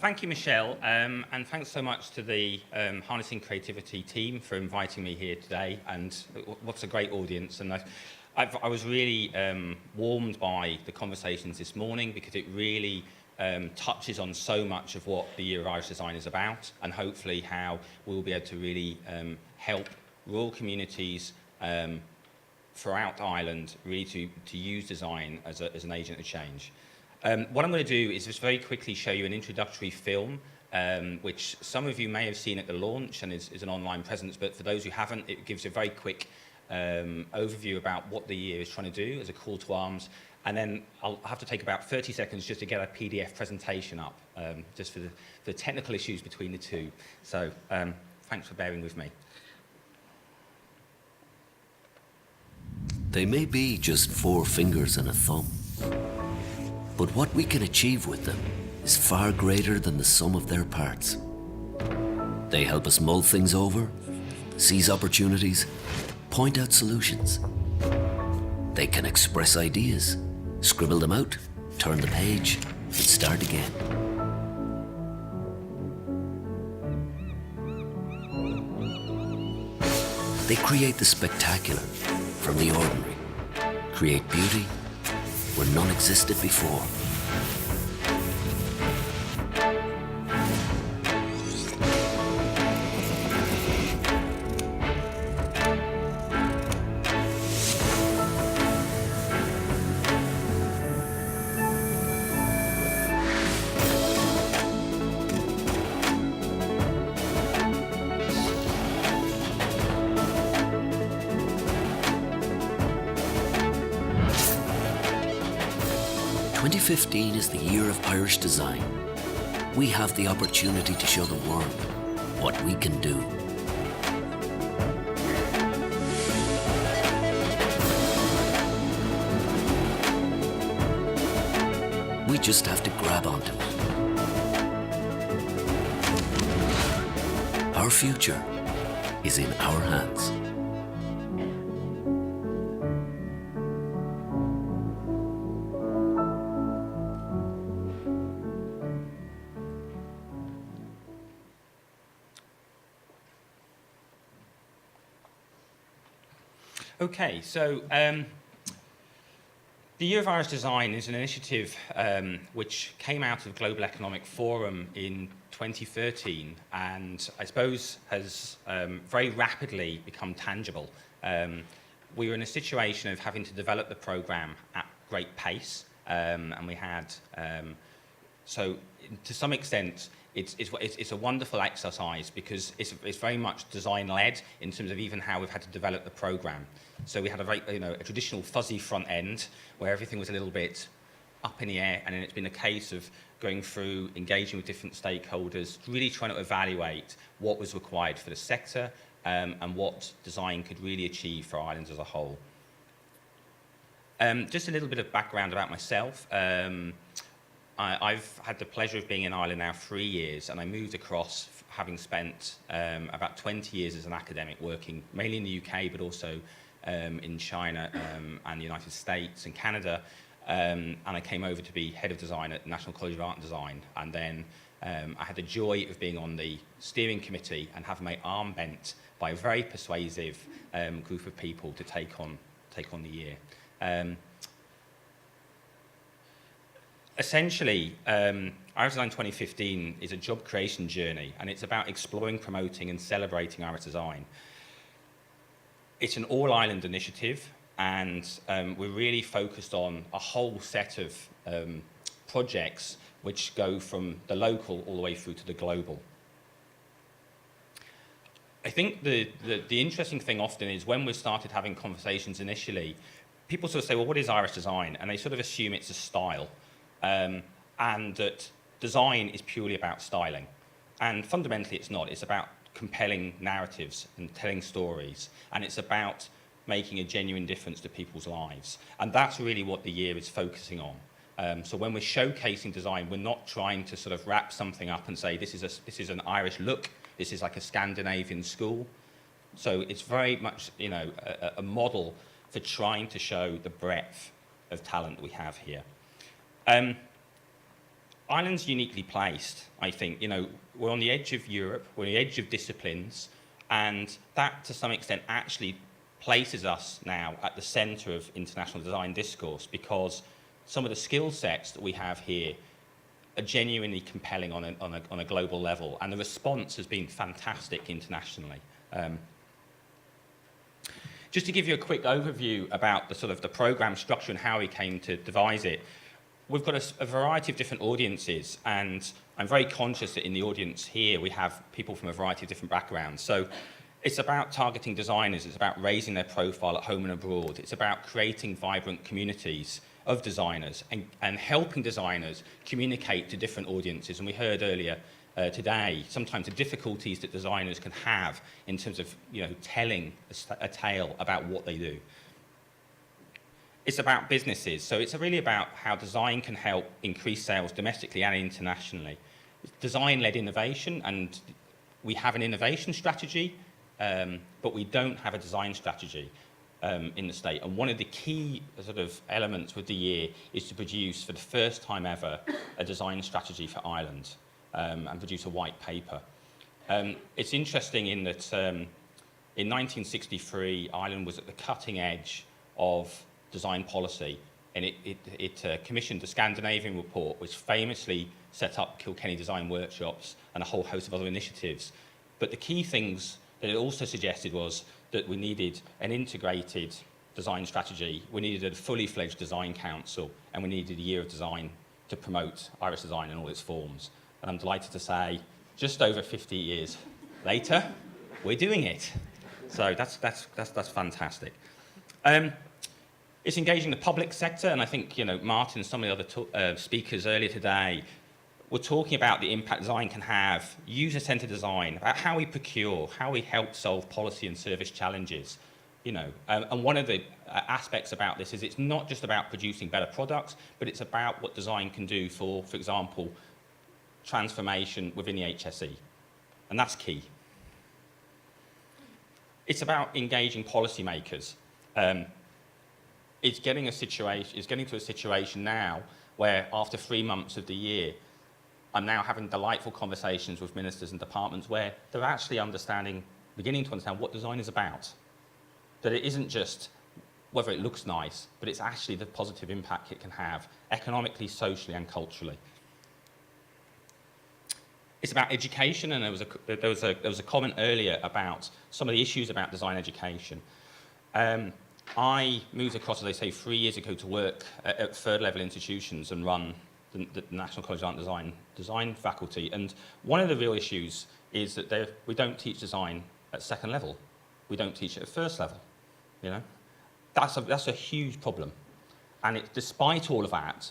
Thank you, Michelle, and thanks so much to the Harnessing Creativity team for inviting me here today, and what's a great audience. And I was really warmed by the conversations this morning because it really touches on so much of what the Year of Irish Design is about, and hopefully how we'll be able to really help rural communities throughout Ireland really to use design as an agent of change. What I'm going to do is just very quickly show you an introductory film, which some of you may have seen at the launch and is an online presence, but for those who haven't, it gives a very quick overview about what the year is trying to do as a call to arms. And then I'll have to take about 30 seconds just to get a PDF presentation up, just for the technical issues between the two. So thanks for bearing with me. They may be just 4 fingers and a thumb, but what we can achieve with them is far greater than the sum of their parts. They help us mull things over, seize opportunities, point out solutions. They can express ideas, scribble them out, turn the page, and start again. They create the spectacular from the ordinary, create beauty where none existed before. '15 is the Year of Irish Design. We have the opportunity to show the world what we can do. We just have to grab onto it. Our future is in our hands. Okay, so the Year of Irish Design is an initiative which came out of Global Economic Forum in 2013, and I suppose has very rapidly become tangible. We were in a situation of having to develop the program at great pace, and we had, so to some extent, it's a wonderful exercise because it's very much design-led in terms of even how we've had to develop the program. So we had a very, a traditional fuzzy front end where everything was a little bit up in the air, and then it's been a case of going through, engaging with different stakeholders, really trying to evaluate what was required for the sector and what design could really achieve for Ireland as a whole. Just a little bit of background about myself. I've had the pleasure of being in Ireland now 3 years, and I moved across having spent about 20 years as an academic working mainly in the UK, but also in China and the United States and Canada. And I came over to be head of design at the National College of Art and Design. And then I had the joy of being on the steering committee and having my arm bent by a very persuasive group of people to take on the year. Essentially, Irish Design 2015 is a job creation journey, and it's about exploring, promoting, and celebrating Irish design. It's an all-Ireland initiative, and we're really focused on a whole set of projects which go from the local all the way through to the global. I think the interesting thing often is when we started having conversations initially, people sort of say, well, what is Irish design? And they sort of assume it's a style. And that design is purely about styling. And fundamentally it's not. It's about compelling narratives and telling stories. And it's about making a genuine difference to people's lives. And that's really what the year is focusing on. So when we're showcasing design, we're not trying to sort of wrap something up and say, this is an Irish look, this is like a Scandinavian school. So it's very much, a model for trying to show the breadth of talent we have here. Ireland's uniquely placed, I think. You know, we're on the edge of Europe, we're on the edge of disciplines, and that, to some extent, actually places us now at the centre of international design discourse, because some of the skill sets that we have here are genuinely compelling on a global level, and the response has been fantastic internationally. Just to give you a quick overview about the sort of the programme structure and how we came to devise it, we've got a variety of different audiences, and I'm very conscious that in the audience here we have people from a variety of different backgrounds. So it's about targeting designers, it's about raising their profile at home and abroad, it's about creating vibrant communities of designers and helping designers communicate to different audiences. And we heard earlier today sometimes the difficulties that designers can have in terms of, you know, telling a tale about what they do. It's about businesses, so it's really about how design can help increase sales domestically and internationally. It's design-led innovation, and we have an innovation strategy, but we don't have a design strategy in the state. And one of the key sort of elements with the year is to produce, for the first time ever, a design strategy for Ireland, and produce a white paper. It's interesting in that in 1963, Ireland was at the cutting edge of design policy, and it commissioned the Scandinavian Report, which famously set up Kilkenny design workshops and a whole host of other initiatives. But the key things that it also suggested was that we needed an integrated design strategy, we needed a fully fledged design council, and we needed a year of design to promote Irish design in all its forms. And I'm delighted to say, just over 50 years later, we're doing it. So that's fantastic. It's engaging the public sector, and I think, you know, Martin and some of the other speakers earlier today were talking about the impact design can have, user-centered design, about how we procure, how we help solve policy and service challenges, you know. And one of the aspects about this is it's not just about producing better products, but it's about what design can do for example, transformation within the HSE, and that's key. It's about engaging policymakers. It's getting to a situation now where after 3 months of the year, I'm now having delightful conversations with ministers and departments where they're actually beginning to understand what design is about. That it isn't just whether it looks nice, but it's actually the positive impact it can have economically, socially, and culturally. It's about education, and there was a comment earlier about some of the issues about design education. I moved across, as I say, 3 years ago to work at third-level institutions and run the National College of Art and Design faculty. And one of the real issues is that we don't teach design at second level. We don't teach it at first level. You know, that's a huge problem. And despite all of that,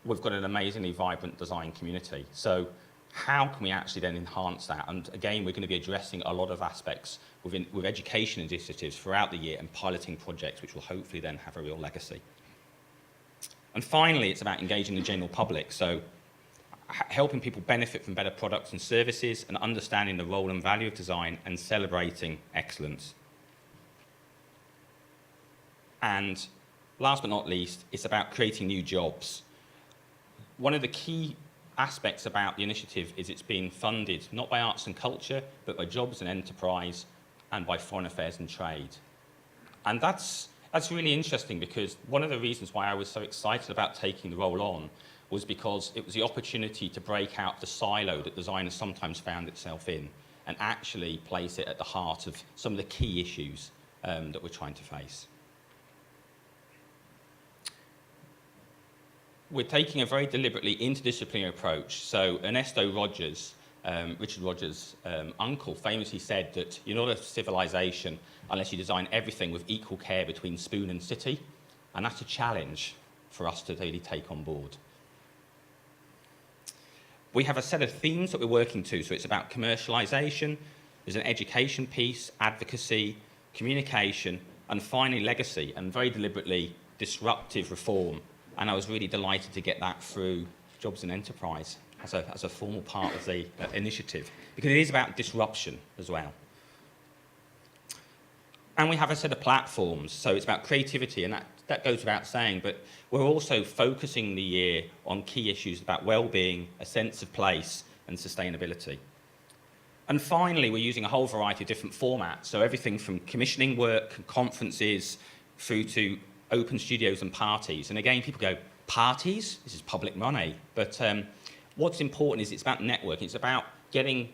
we've got an amazingly vibrant design community. So how can we actually then enhance that? And again, we're going to be addressing a lot of aspects with education initiatives throughout the year and piloting projects, which will hopefully then have a real legacy. And finally, it's about engaging the general public. So helping people benefit from better products and services, and understanding the role and value of design, and celebrating excellence. And last but not least, it's about creating new jobs. One of the key aspects about the initiative is it's being funded not by arts and culture, but by jobs and enterprise, and by foreign affairs and trade. And that's really interesting, because one of the reasons why I was so excited about taking the role on was because it was the opportunity to break out the silo that design has sometimes found itself in, and actually place it at the heart of some of the key issues that we're trying to face. We're taking a very deliberately interdisciplinary approach. So Ernesto Rogers, Richard Rogers' uncle, famously said that you're not a civilization unless you design everything with equal care between spoon and city. And that's a challenge for us to really take on board. We have a set of themes that we're working to. So it's about commercialization, there's an education piece, advocacy, communication, and finally legacy, and very deliberately disruptive reform. And I was really delighted to get that through Jobs and Enterprise as a formal part of the initiative, because it is about disruption as well. And we have a set of platforms, so it's about creativity, and that goes without saying, but we're also focusing the year on key issues about well-being, a sense of place, and sustainability. And finally, we're using a whole variety of different formats, so everything from commissioning work, conferences, through to open studios and parties. And again, people go, parties? This is public money. But what's important is it's about networking. It's about getting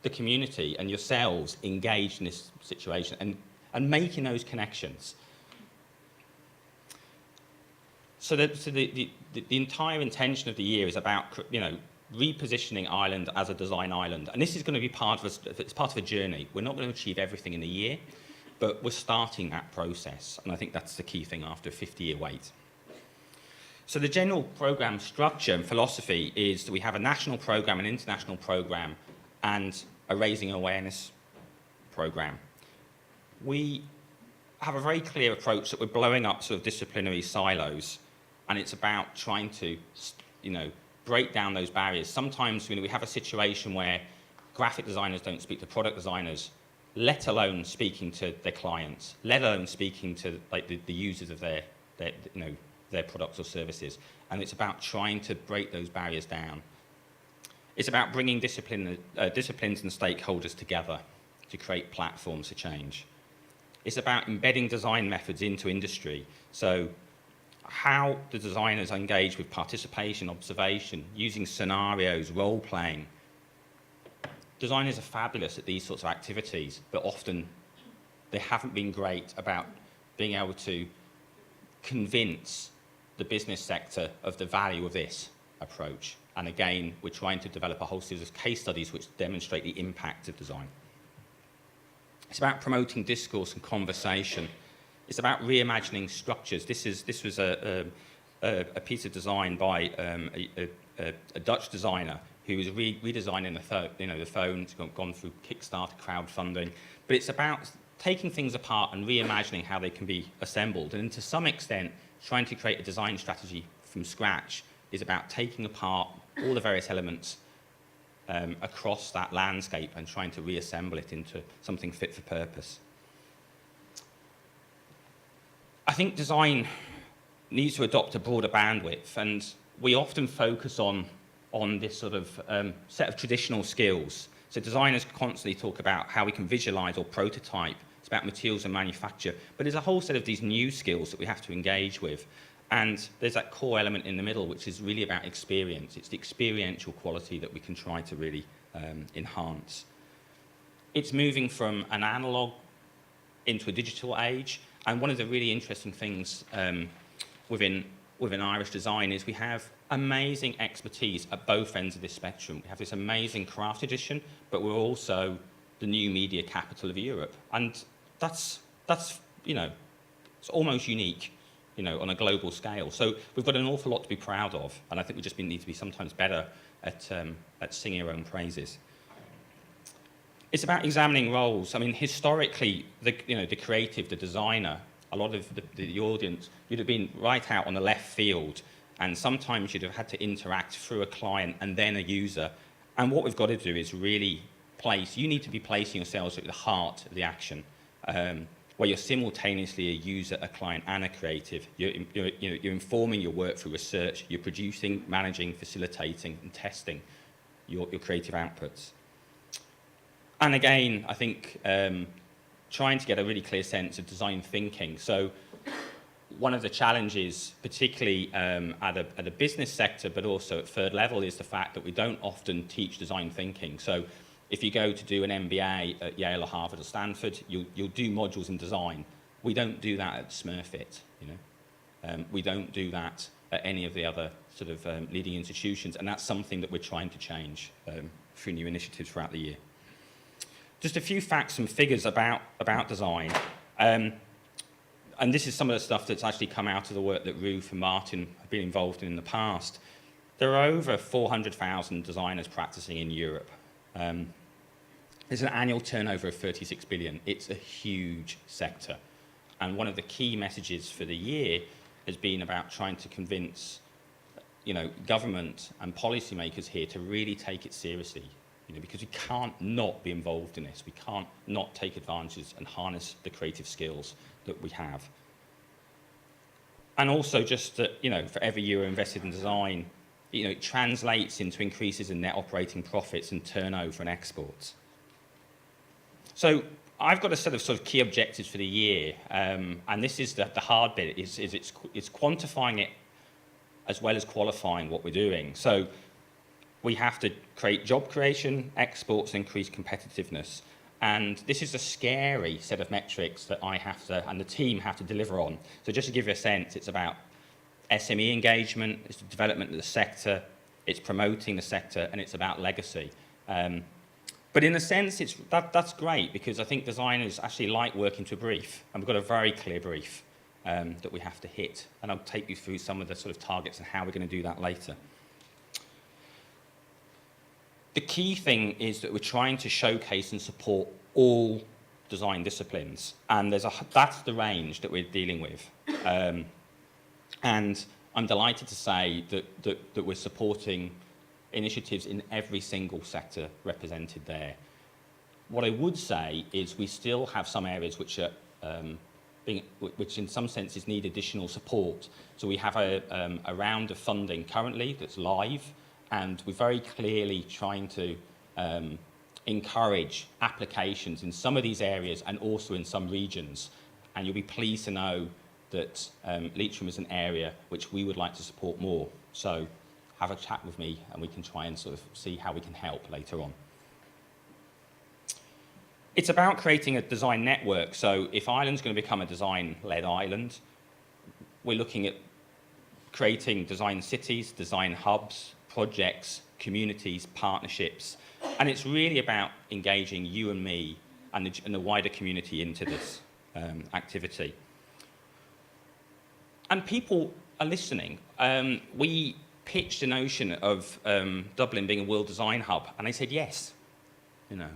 the community and yourselves engaged in this situation and making those connections. So the entire intention of the year is about, repositioning Ireland as a design island. And this is going to be it's part of a journey. We're not going to achieve everything in a year, but we're starting that process. And I think that's the key thing after a 50-year wait. So the general programme structure and philosophy is that we have a national programme, an international programme, and a raising awareness programme. We have a very clear approach that we're blowing up sort of disciplinary silos, and it's about trying to, break down those barriers. Sometimes we have a situation where graphic designers don't speak to product designers, let alone speaking to their clients, let alone speaking to the users of their products or services. And it's about trying to break those barriers down. It's about bringing disciplines and stakeholders together to create platforms for change. It's about embedding design methods into industry. So how the designers engage with participation, observation, using scenarios, role-playing. Designers are fabulous at these sorts of activities, but often they haven't been great about being able to convince the business sector of the value of this approach. And again, we're trying to develop a whole series of case studies which demonstrate the impact of design. It's about promoting discourse and conversation. It's about reimagining structures. This was a piece of design by a Dutch designer who was redesigning the phone. It's gone through Kickstarter crowdfunding. But it's about taking things apart and reimagining how they can be assembled. And to some extent, trying to create a design strategy from scratch is about taking apart all the various elements across that landscape and trying to reassemble it into something fit for purpose. I think design needs to adopt a broader bandwidth, and we often focus on this sort of set of traditional skills. So designers constantly talk about how we can visualize or prototype. It's about materials and manufacture, but there's a whole set of these new skills that we have to engage with. And there's that core element in the middle, which is really about experience. It's the experiential quality that we can try to really enhance. It's moving from an analog into a digital age. And one of the really interesting things within Irish design is we have amazing expertise at both ends of this spectrum. We have this amazing craft tradition, but we're also the new media capital of Europe. And that's it's almost unique, on a global scale. So we've got an awful lot to be proud of, and I think we just need to be sometimes better at singing our own praises. It's about examining roles. I mean, historically, the creative, the designer, a lot of the audience, you'd have been right out on the left field, and sometimes you'd have had to interact through a client and then a user. And what we've got to do is really you need to be placing yourselves at the heart of the action, where you're simultaneously a user, a client, and a creative. You're informing your work through research. You're producing, managing, facilitating, and testing your creative outputs. And again, I think trying to get a really clear sense of design thinking. So one of the challenges, particularly at a business sector, but also at third level, is the fact that we don't often teach design thinking. So if you go to do an MBA at Yale or Harvard or Stanford, you'll do modules in design. We don't do that at Smurfit, we don't do that at any of the other sort of leading institutions, and that's something that we're trying to change through new initiatives throughout the year. Just a few facts and figures about design. And this is some of the stuff that's actually come out of the work that Ruth and Martin have been involved in the past. There are over 400,000 designers practicing in Europe. There's an annual turnover of 36 billion. It's a huge sector. And one of the key messages for the year has been about trying to convince, government and policymakers here to really take it seriously. Because we can't not be involved in this. We can't not take advantage and harness the creative skills that we have. And also just that, for every euro invested in design, it translates into increases in net operating profits and turnover and exports. So I've got a set of sort of key objectives for the year, and this is the hard bit, is it's quantifying it as well as qualifying what we're doing. So we have to create job creation, exports, and increase competitiveness. And this is a scary set of metrics that I have to, and the team have to deliver on. So just to give you a sense, it's about SME engagement, it's the development of the sector, it's promoting the sector, and it's about legacy. But in a sense, that's great, because I think designers actually like working to a brief, and we've got a very clear brief that we have to hit. And I'll take you through some of the sort of targets and how we're going to do that later. The key thing is that we're trying to showcase and support all design disciplines, and that's the range that we're dealing with. And I'm delighted to say that we're supporting initiatives in every single sector represented there. What I would say is we still have some areas which are which in some senses need additional support. So we have a round of funding currently that's live, and we're very clearly trying to encourage applications in some of these areas and also in some regions. And you'll be pleased to know that Leitrim is an area which we would like to support more. So have a chat with me and we can try and sort of see how we can help later on. It's about creating a design network. So if Ireland's going to become a design-led island, we're looking at creating design cities, design hubs, projects, communities, partnerships, and it's really about engaging you and me and the wider community into this activity. And people are listening. We pitched the notion of Dublin being a world design hub, and they said yes, and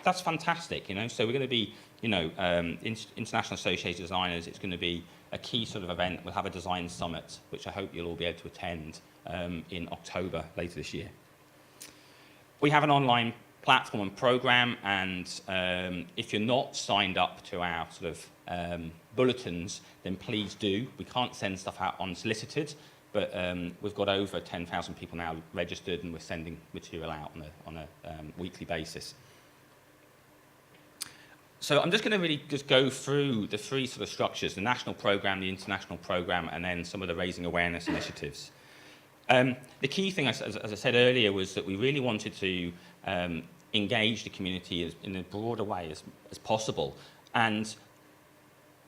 that's fantastic, So we're going to be, International Associated Designers. It's going to be a key sort of event. We'll have a design summit, which I hope you'll all be able to attend in October later this year. We have an online platform and program, and if you're not signed up to our sort of bulletins, then please do. We can't send stuff out unsolicited, but we've got over 10,000 people now registered, and we're sending material out on a weekly basis. So I'm just going to really just go through the three sort of structures: the national programme, the international programme, and then some of the raising awareness initiatives. The key thing, as I said earlier, was that we really wanted to engage the community in a broader way as possible. And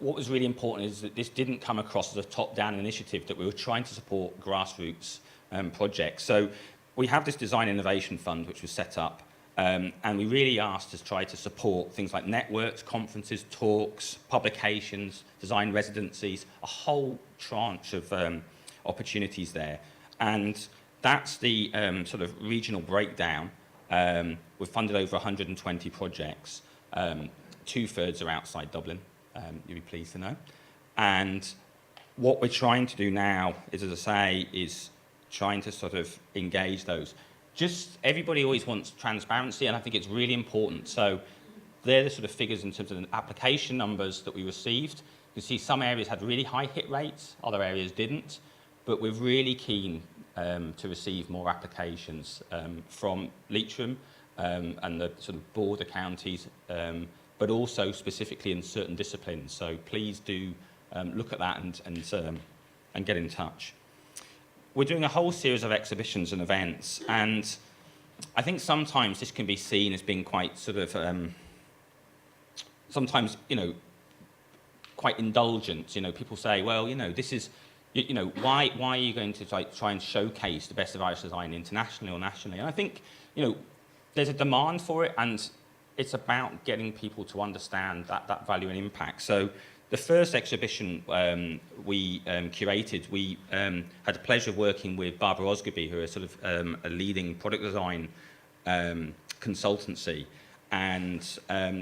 what was really important is that this didn't come across as a top-down initiative, that we were trying to support grassroots projects. So we have this Design Innovation Fund, which was set up, and we really asked to try to support things like networks, conferences, talks, publications, design residencies, a whole tranche of opportunities there. And that's the sort of regional breakdown. We've funded over 120 projects. 2/3 are outside Dublin, you'll be pleased to know. And what we're trying to do now is, as I say, is trying to sort of engage those. Just everybody always wants transparency, and I think it's really important. So they're the sort of figures in terms of the application numbers that we received. You can see some areas had really high hit rates, other areas didn't. But we're really keen to receive more applications from Leitrim and the sort of border counties, but also specifically in certain disciplines. So please do look at that and get in touch. We're doing a whole series of exhibitions and events, and I think sometimes this can be seen as being quite sort of, sometimes, quite indulgent. People say, well, this is, why are you going to try and showcase the best of Irish design internationally or nationally? And I think, there's a demand for it, and it's about getting people to understand that value and impact. So the first exhibition we curated, we had the pleasure of working with Barbara Osgoby, who is sort of a leading product design consultancy. And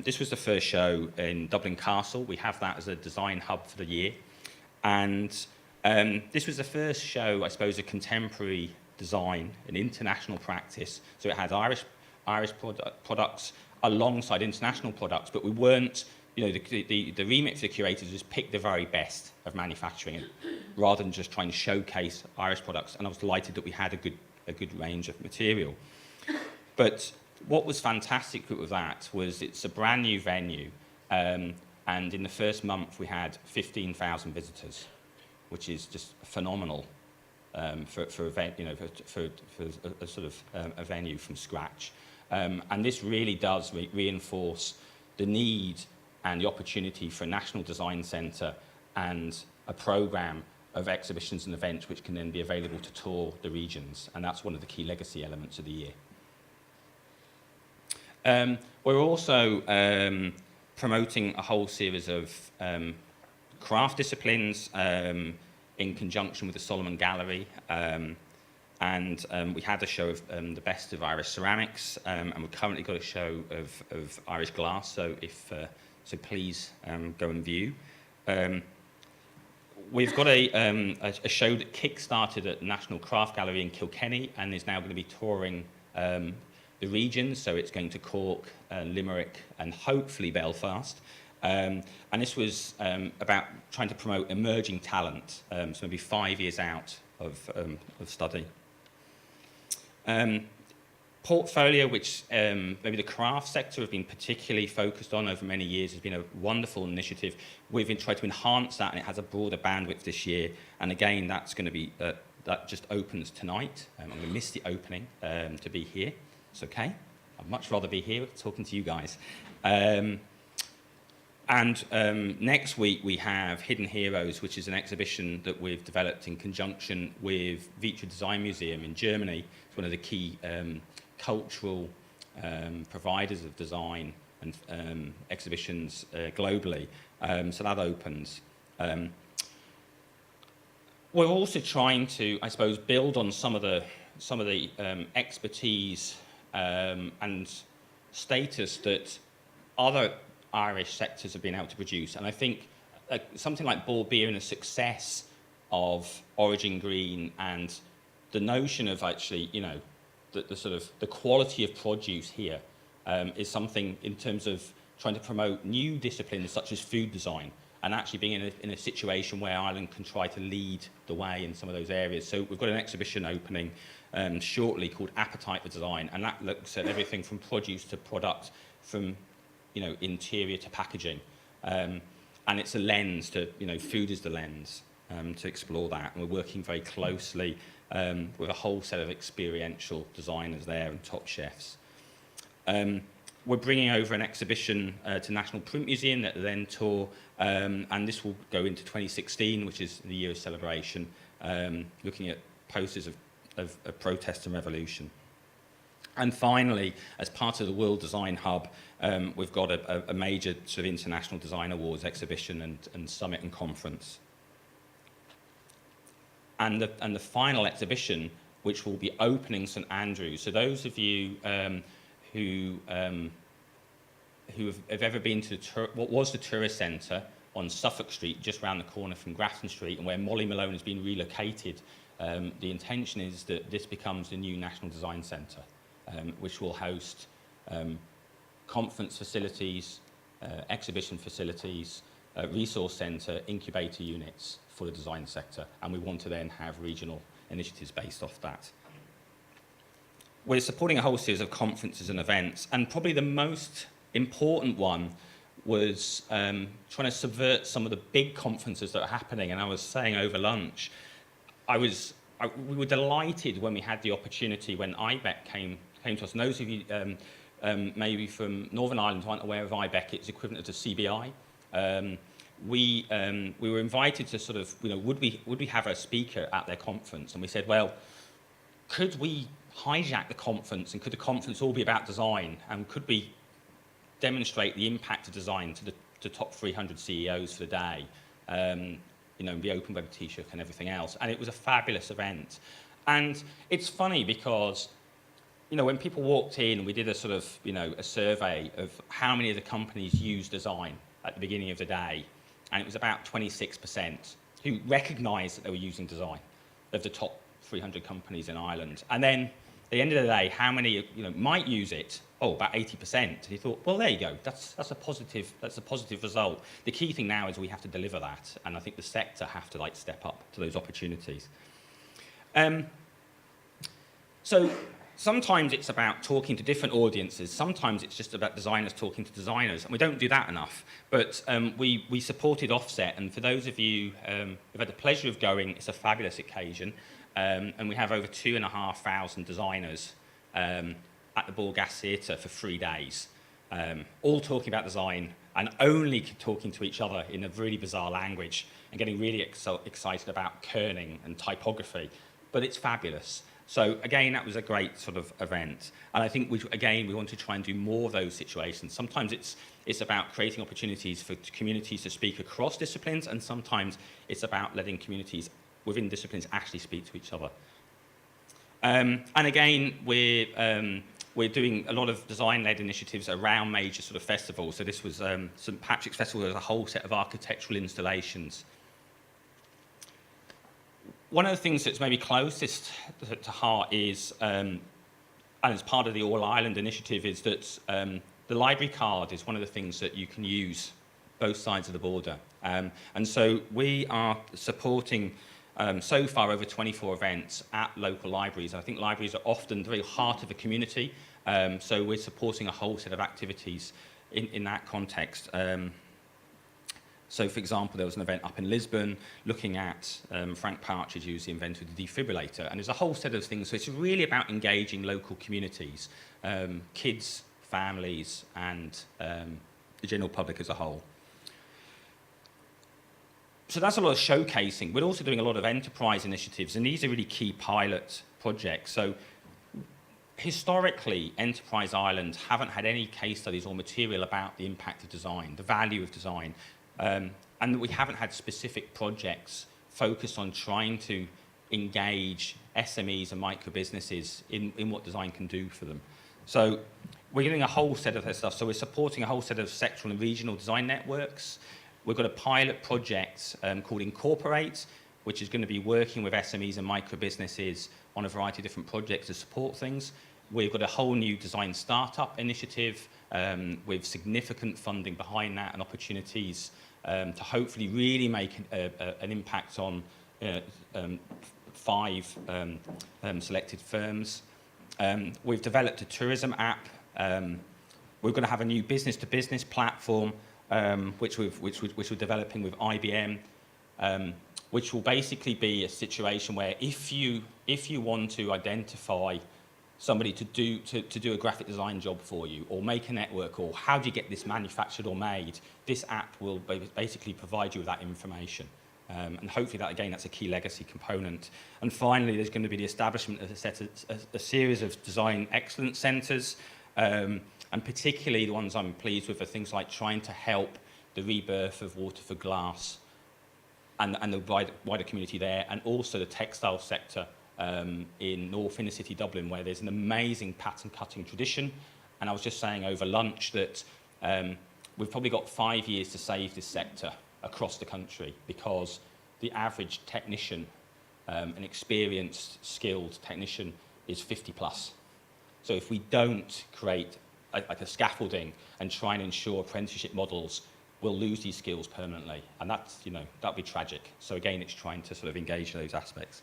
this was the first show in Dublin Castle. We have that as a design hub for the year. And this was the first show, I suppose, of contemporary design, an international practice. So it had Irish products alongside international products, but we weren't you know, the remit for the curators was pick the very best of manufacturing, rather than just trying to showcase Irish products. And I was delighted that we had a good range of material. But what was fantastic with that was it's a brand new venue, and in the first month we had 15,000 visitors, which is just phenomenal for a sort of a venue from scratch. And this really does reinforce the need and the opportunity for a national design centre and a programme of exhibitions and events which can then be available to tour the regions. And that's one of the key legacy elements of the year. We're also promoting a whole series of craft disciplines in conjunction with the Solomon Gallery. And we had a show of the best of Irish ceramics, and we've currently got a show of Irish glass, so so please go and view. We've got a show that kick-started at National Craft Gallery in Kilkenny and is now going to be touring the regions, so it's going to Cork, Limerick, and hopefully Belfast. And this was about trying to promote emerging talent, so maybe 5 years out of study. Portfolio, which maybe the craft sector have been particularly focused on over many years, has been a wonderful initiative. We've tried to enhance that, and it has a broader bandwidth this year. And again, that's going to be that just opens tonight. I'm going to miss the opening to be here. It's okay. I'd much rather be here talking to you guys. Next week we have Hidden Heroes, which is an exhibition that we've developed in conjunction with Vitra Design Museum in Germany. It's one of the key cultural providers of design and exhibitions globally. So that opens. We're also trying to, I suppose, build on some of the expertise and status that other Irish sectors have been able to produce. And I think something like Ball Beer and the success of Origin Green and the notion of actually, you know, the sort of the quality of produce here is something in terms of trying to promote new disciplines such as food design and actually being in a situation where Ireland can try to lead the way in some of those areas. So we've got an exhibition opening shortly called Appetite for Design, and that looks at everything from produce to product, from, you know, interior to packaging. And it's a lens to, you know, food is the lens to explore that. And we're working very closely with a whole set of experiential designers there and top chefs. We're bringing over an exhibition to National Print Museum that then tour, and this will go into 2016, which is the year of celebration, looking at posters of protest and revolution. And finally, as part of the World Design Hub, we've got a major sort of international design awards exhibition and summit and conference. And the final exhibition, which will be opening St Andrews. So those of you who have ever been to what was the tourist centre on Suffolk Street, just round the corner from Grafton Street, and where Molly Malone has been relocated, the intention is that this becomes the new National Design Centre, which will host conference facilities, exhibition facilities, resource centre, incubator units for the design sector, and we want to then have regional initiatives based off that. We're supporting a whole series of conferences and events, and probably the most important one was trying to subvert some of the big conferences that are happening. And I was saying over lunch, we were delighted when we had the opportunity when IBEC came to us. And those of you maybe from Northern Ireland who aren't aware of IBEC, it's equivalent to CBI. We were invited to sort of, you know, would we have a speaker at their conference? And we said, well, could we hijack the conference, and could the conference all be about design? And could we demonstrate the impact of design to the top 300 CEOs for the day? You know, be open web Taoiseach and everything else. And it was a fabulous event. And it's funny because, you know, when people walked in, we did a sort of, you know, a survey of how many of the companies use design at the beginning of the day. And it was about 26% who recognised that they were using design of the top 300 companies in Ireland. And then the end of the day, how many might use it? Oh, about 80%. And he thought, well, there you go. That's a positive result. The key thing now is we have to deliver that, and I think the sector have to step up to those opportunities. So sometimes it's about talking to different audiences. Sometimes it's just about designers talking to designers, and we don't do that enough. But we supported Offset, and for those of you who've had the pleasure of going, it's a fabulous occasion, and we have over 2,500 designers at the Borgas Theatre for 3 days, all talking about design and only talking to each other in a really bizarre language and getting really excited about kerning and typography. But it's fabulous. So again, that was a great sort of event. And I think, we want to try and do more of those situations. Sometimes it's about creating opportunities for communities to speak across disciplines, and sometimes it's about letting communities within disciplines actually speak to each other. And again, we're doing a lot of design-led initiatives around major sort of festivals. So this was St. Patrick's Festival. There's a whole set of architectural installations. One of the things that's maybe closest to heart is, and as part of the All Ireland initiative, is that the library card is one of the things that you can use both sides of the border. And so we are supporting so far over 24 events at local libraries. I think libraries are often the very heart of a community, so we're supporting a whole set of activities in that context. So, for example, there was an event up in Lisbon looking at Frank Partridge, who's the inventor of the defibrillator, and there's a whole set of things. So it's really about engaging local communities, kids, families, and the general public as a whole. So that's a lot of showcasing. We're also doing a lot of enterprise initiatives, and these are really key pilot projects. So historically, Enterprise Ireland haven't had any case studies or material about the impact of design, the value of design, and we haven't had specific projects focused on trying to engage SMEs and micro businesses in what design can do for them. So we're doing a whole set of stuff. So we're supporting a whole set of sectoral and regional design networks. We've got a pilot project called Incorporate, which is going to be working with SMEs and micro businesses on a variety of different projects to support things. We've got a whole new design startup initiative with significant funding behind that and opportunities to hopefully really make an impact on 5 selected firms. We've developed a tourism app. We're going to have a new business-to-business platform, which we're developing with IBM, which will basically be a situation where if you want to identify somebody to do a graphic design job for you, or make a network, or how do you get this manufactured or made, this app will basically provide you with that information. And hopefully that's a key legacy component. And finally, there's going to be the establishment of a series of design excellence centres, and particularly the ones I'm pleased with are things like trying to help the rebirth of Water for Glass and the wider community there, and also the textile sector in North Inner City Dublin, where there's an amazing pattern cutting tradition. And I was just saying over lunch that we've probably got 5 years to save this sector across the country, because the average technician, an experienced, skilled technician, is 50 plus. So if we don't create a scaffolding and try and ensure apprenticeship models, we'll lose these skills permanently, and that'd be tragic. So again, it's trying to sort of engage those aspects.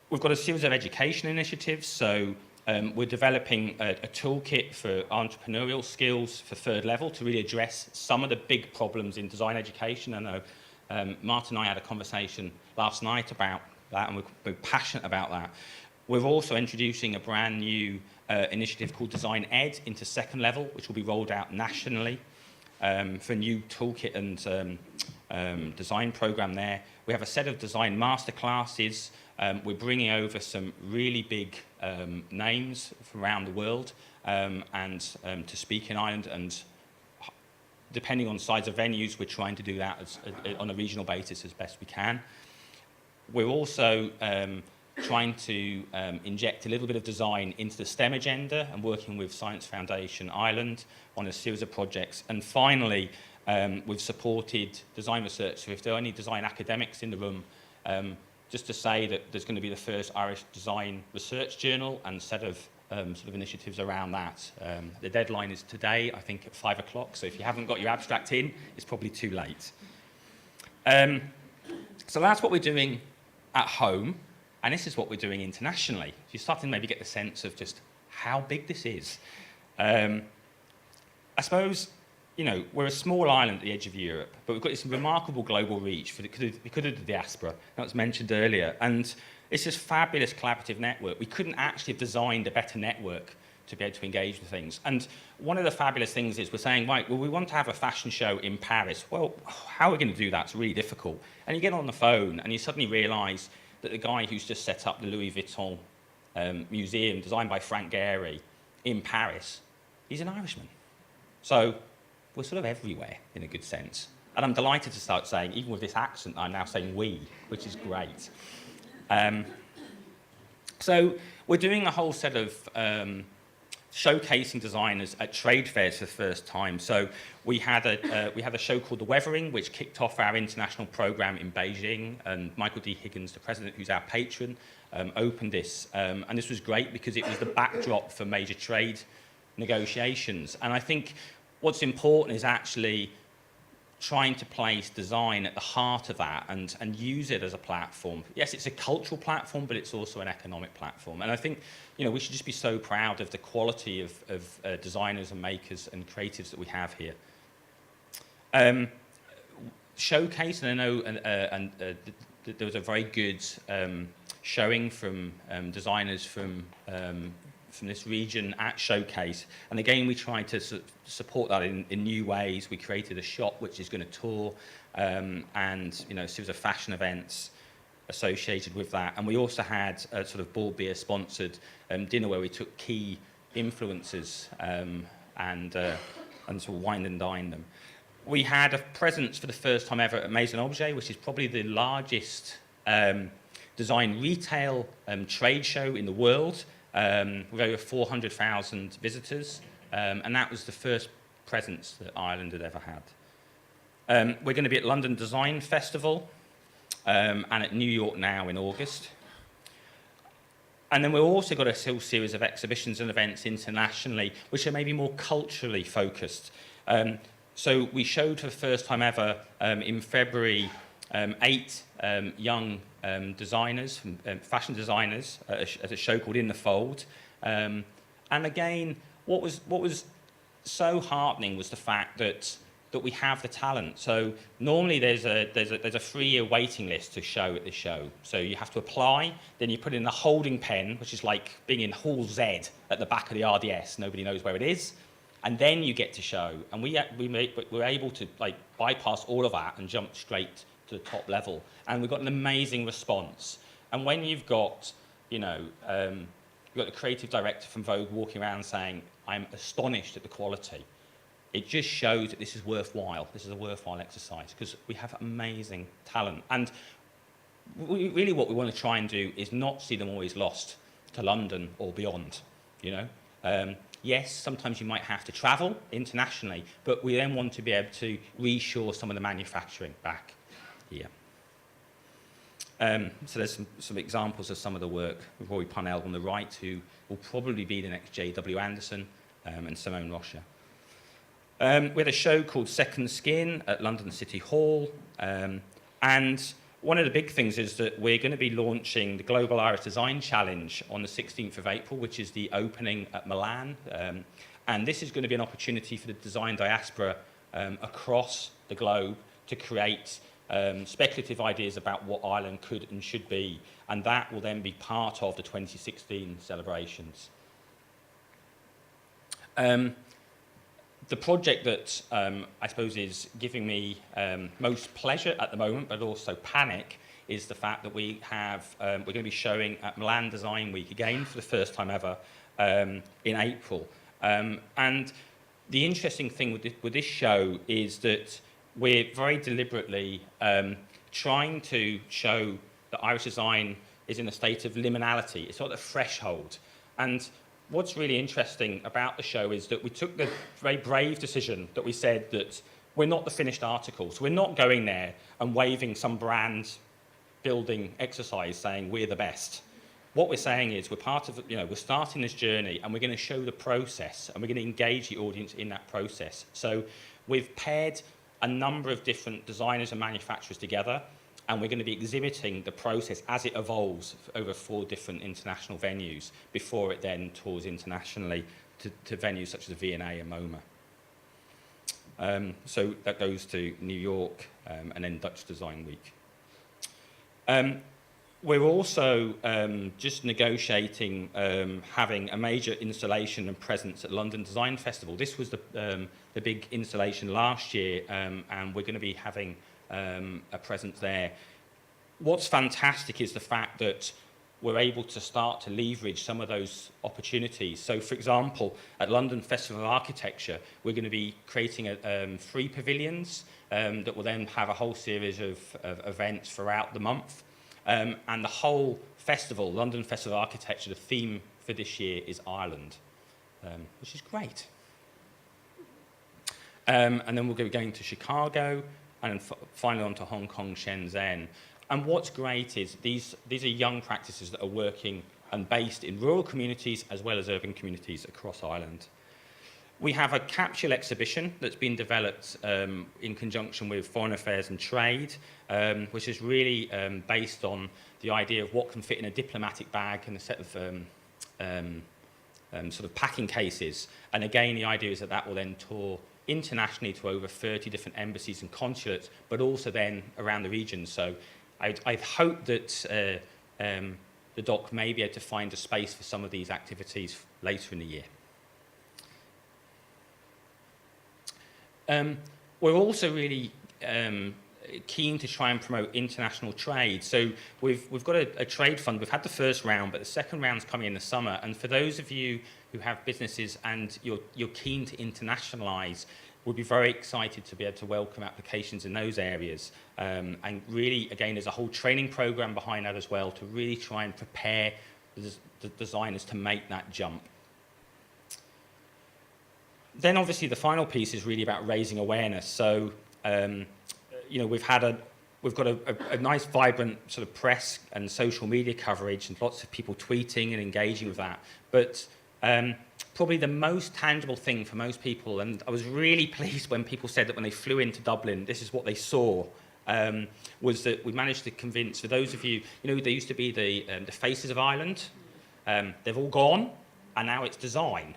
We've got a series of education initiatives. So we're developing a toolkit for entrepreneurial skills for third level to really address some of the big problems in design education. I know Martin and I had a conversation last night about that, and we're passionate about that. We're also introducing a brand new initiative called Design Ed into second level, which will be rolled out nationally for a new toolkit and design program there. We have a set of design masterclasses. We're bringing over some really big names from around the world and to speak in Ireland, and depending on size of venues, we're trying to do that on a regional basis as best we can. We're also trying to inject a little bit of design into the STEM agenda and working with Science Foundation Ireland on a series of projects. And finally, we've supported design research. So if there are any design academics in the room, just to say that there's going to be the first Irish Design Research Journal and set of sort of initiatives around that. The deadline is today, I think, at 5 o'clock. So if you haven't got your abstract in, it's probably too late. So that's what we're doing at home. And this is what we're doing internationally. So you're starting to maybe get the sense of just how big this is. I suppose, you know, we're a small island at the edge of Europe, but we've got this remarkable global reach because of the diaspora that was mentioned earlier. And it's this fabulous collaborative network. We couldn't actually have designed a better network to be able to engage with things. And one of the fabulous things is we're saying, right, well, we want to have a fashion show in Paris. Well, how are we going to do that? It's really difficult. And you get on the phone and you suddenly realise that the guy who's just set up the Louis Vuitton museum designed by Frank Gehry in Paris, he's an Irishman. So we're sort of everywhere in a good sense. And I'm delighted to start saying, even with this accent, I'm now saying we, which is great. So we're doing a whole set of showcasing designers at trade fairs for the first time. So we had a show called The Weathering, which kicked off our international program in Beijing, and Michael D. Higgins, the president, who's our patron, opened this. And this was great because it was the backdrop for major trade negotiations. And I think what's important is actually trying to place design at the heart of that and use it as a platform. Yes, it's a cultural platform, but it's also an economic platform. And I think, you know, we should just be so proud of the quality of designers and makers and creatives that we have here. Showcase, and I know there was a very good showing from designers from this region at Showcase. And again, we tried to support that in new ways. We created a shop which is going to tour and, you know, a series of fashion events associated with that. And we also had a sort of Bald Beer sponsored dinner where we took key influencers and sort of wined and dined them. We had a presence for the first time ever at Maison Objet, which is probably the largest design retail trade show in the world. With over 400,000 visitors, and that was the first presence that Ireland had ever had. We're going to be at London Design Festival and at New York Now in August. And then we've also got a whole series of exhibitions and events internationally, which are maybe more culturally focused. So we showed for the first time ever in February 8 young designers, fashion designers, at a show called In the Fold. And again, what was so heartening was the fact that we have the talent. So normally there's a 3-year waiting list to show at this show. So you have to apply, then you put in the holding pen, which is like being in Hall Z at the back of the RDS. Nobody knows where it is. And then you get to show. And we're able to like bypass all of that and jump straight to the top level. And we've got an amazing response. And when you've got, you know, you've got the creative director from Vogue walking around saying, I'm astonished at the quality, it just shows that this is worthwhile. This is a worthwhile exercise because we have amazing talent. And really what we want to try and do is not see them always lost to London or beyond, you know. Yes, sometimes you might have to travel internationally, but we then want to be able to reshore some of the manufacturing back here. So there's some examples of some of the work with Roy Parnell on the right, who will probably be the next J.W. Anderson, and Simone Rocha. We had a show called Second Skin at London City Hall, and one of the big things is that we're going to be launching the Global Irish Design Challenge on the 16th of April, which is the opening at Milan. And this is going to be an opportunity for the design diaspora across the globe to create speculative ideas about what Ireland could and should be. And that will then be part of the 2016 celebrations. The project that I suppose is giving me most pleasure at the moment, but also panic, is the fact that we're going to be showing at Milan Design Week again for the first time ever in April. And the interesting thing with this show is that we're very deliberately trying to show that Irish design is in a state of liminality. It's not a threshold. And what's really interesting about the show is that we took the very brave decision that we said that we're not the finished article. So we're not going there and waving some brand building exercise saying we're the best. What we're saying is we're part of, we're starting this journey and we're going to show the process and we're going to engage the audience in that process. So we've paired a number of different designers and manufacturers together, and we're going to be exhibiting the process as it evolves over 4 different international venues before it then tours internationally to venues such as V&A and MoMA. So that goes to New York and then Dutch Design Week. We're also just negotiating having a major installation and presence at London Design Festival. This was the big installation last year, and we're going to be having a presence there. What's fantastic is the fact that we're able to start to leverage some of those opportunities. So, for example, at London Festival of Architecture, we're going to be creating 3 pavilions that will then have a whole series of events throughout the month. And the whole festival, London Festival of Architecture, the theme for this year is Ireland, which is great. And then we'll be going to Chicago and then finally on to Hong Kong, Shenzhen. And what's great is these are young practices that are working and based in rural communities as well as urban communities across Ireland. We have a capsule exhibition that's been developed in conjunction with Foreign Affairs and Trade, which is really based on the idea of what can fit in a diplomatic bag and a set of sort of packing cases. And again, the idea is that that will then tour internationally to over 30 different embassies and consulates, but also then around the region. So I hope that the doc may be able to find a space for some of these activities later in the year. We're also really keen to try and promote international trade. So we've got a trade fund. We've had the first round, but the second round's coming in the summer. And for those of you who have businesses and you're keen to internationalise, we'll be very excited to be able to welcome applications in those areas. And really, again, there's a whole training program behind that as well to really try and prepare the designers to make that jump. Then obviously the final piece is really about raising awareness. So, we've got a nice, vibrant sort of press and social media coverage and lots of people tweeting and engaging with that. But probably the most tangible thing for most people, and I was really pleased when people said that when they flew into Dublin, this is what they saw, was that we managed to convince, for those of you, there used to be the Faces of Ireland. They've all gone, and now it's design.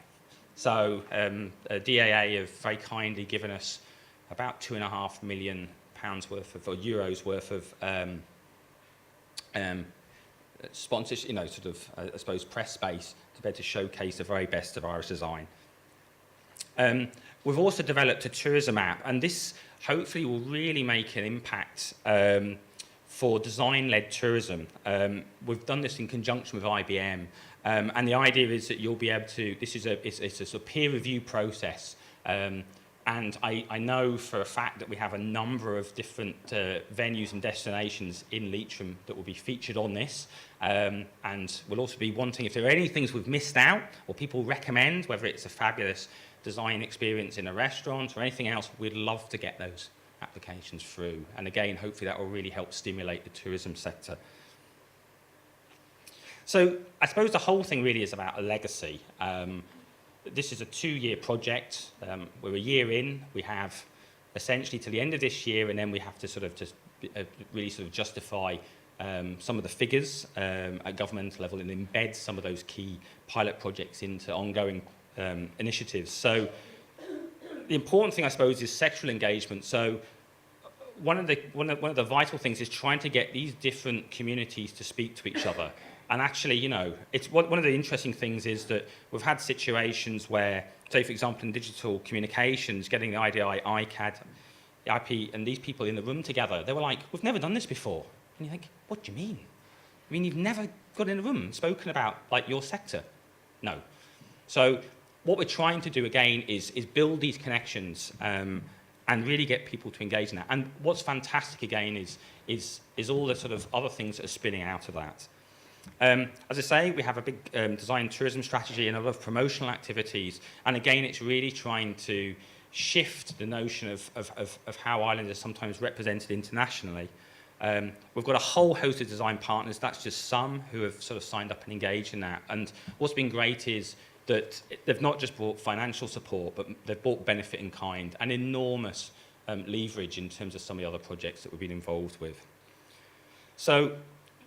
So DAA have very kindly given us about £2.5 million worth of, or euros worth of sponsorship, sort of, I suppose, press space to be able to showcase the very best of Irish design. We've also developed a tourism app, and this hopefully will really make an impact for design-led tourism. We've done this in conjunction with IBM. And the idea is that you'll be able to, it's a sort of peer review process. And I know for a fact that we have a number of different venues and destinations in Leitrim that will be featured on this. And we'll also be wanting, if there are any things we've missed out or people recommend, whether it's a fabulous design experience in a restaurant or anything else, we'd love to get those applications through. And again, hopefully that will really help stimulate the tourism sector. So I suppose the whole thing really is about a legacy. This is a 2-year project. We're a year in. We have essentially to the end of this year, and then we have to sort of just really sort of justify some of the figures at governmental level and embed some of those key pilot projects into ongoing initiatives. So the important thing, I suppose, is sectoral engagement. So one of the vital things is trying to get these different communities to speak to each other. And actually, it's one of the interesting things is that we've had situations where, say, for example, in digital communications, getting the IDI, ICAD, IP, and these people in the room together, they were like, we've never done this before. And you think, what do you mean? I mean, you've never got in a room and spoken about, like, your sector? No. So what we're trying to do, again, is build these connections and really get people to engage in that. And what's fantastic, again, is all the sort of other things that are spinning out of that. As I say, we have a big design tourism strategy and a lot of promotional activities. And again, it's really trying to shift the notion of how Ireland is sometimes represented internationally. We've got a whole host of design partners. That's just some who have sort of signed up and engaged in that. And what's been great is that they've not just brought financial support, but they've brought benefit in kind and enormous leverage in terms of some of the other projects that we've been involved with. So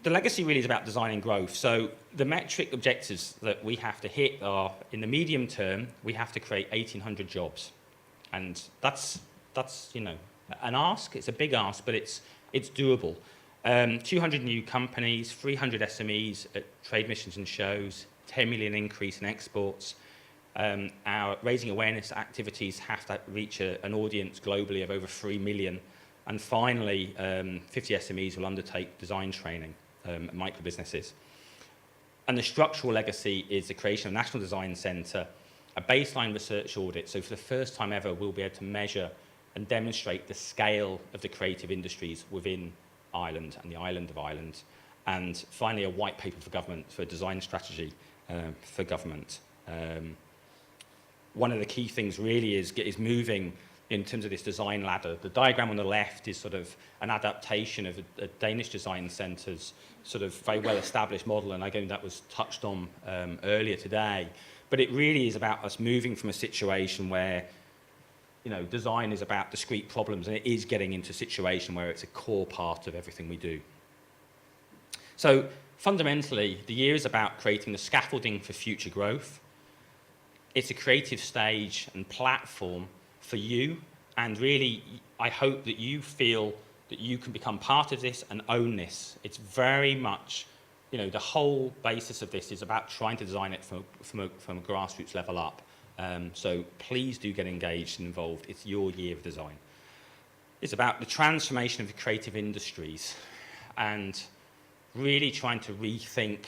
the legacy really is about designing growth. So the metric objectives that we have to hit are, in the medium term, we have to create 1,800 jobs. And that's you know, an ask. It's a big ask, but it's doable. 200 new companies, 300 SMEs at trade missions and shows, 10 million increase in exports. Our raising awareness activities have to reach an audience globally of over 3 million. And finally, 50 SMEs will undertake design training, micro businesses. And the structural legacy is the creation of a National Design Centre, a baseline research audit. So for the first time ever, we'll be able to measure and demonstrate the scale of the creative industries within Ireland and the island of Ireland. And finally, a white paper for government, for a design strategy for government. One of the key things really is moving in terms of this design ladder. The diagram on the left is sort of an adaptation of a Danish design centre's sort of very well-established model, and again, that was touched on earlier today. But it really is about us moving from a situation where, you know, design is about discrete problems, and it is getting into a situation where it's a core part of everything we do. So fundamentally, the year is about creating the scaffolding for future growth. It's a creative stage and platform for you, and really, I hope that you feel that you can become part of this and own this. It's very much, you know, the whole basis of this is about trying to design it from a grassroots level up. So please do get engaged and involved. It's your year of design. It's about the transformation of the creative industries and really trying to rethink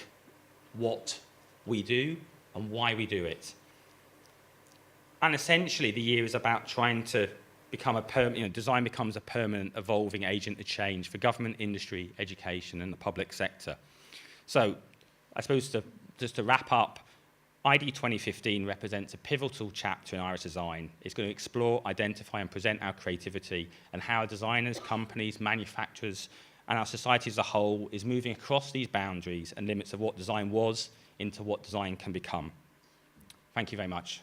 what we do and why we do it. And essentially, the year is about trying to become design becomes a permanent, evolving agent of change for government, industry, education, and the public sector. So, I suppose just to wrap up, ID2015 represents a pivotal chapter in Irish design. It's going to explore, identify, and present our creativity and how designers, companies, manufacturers, and our society as a whole is moving across these boundaries and limits of what design was into what design can become. Thank you very much.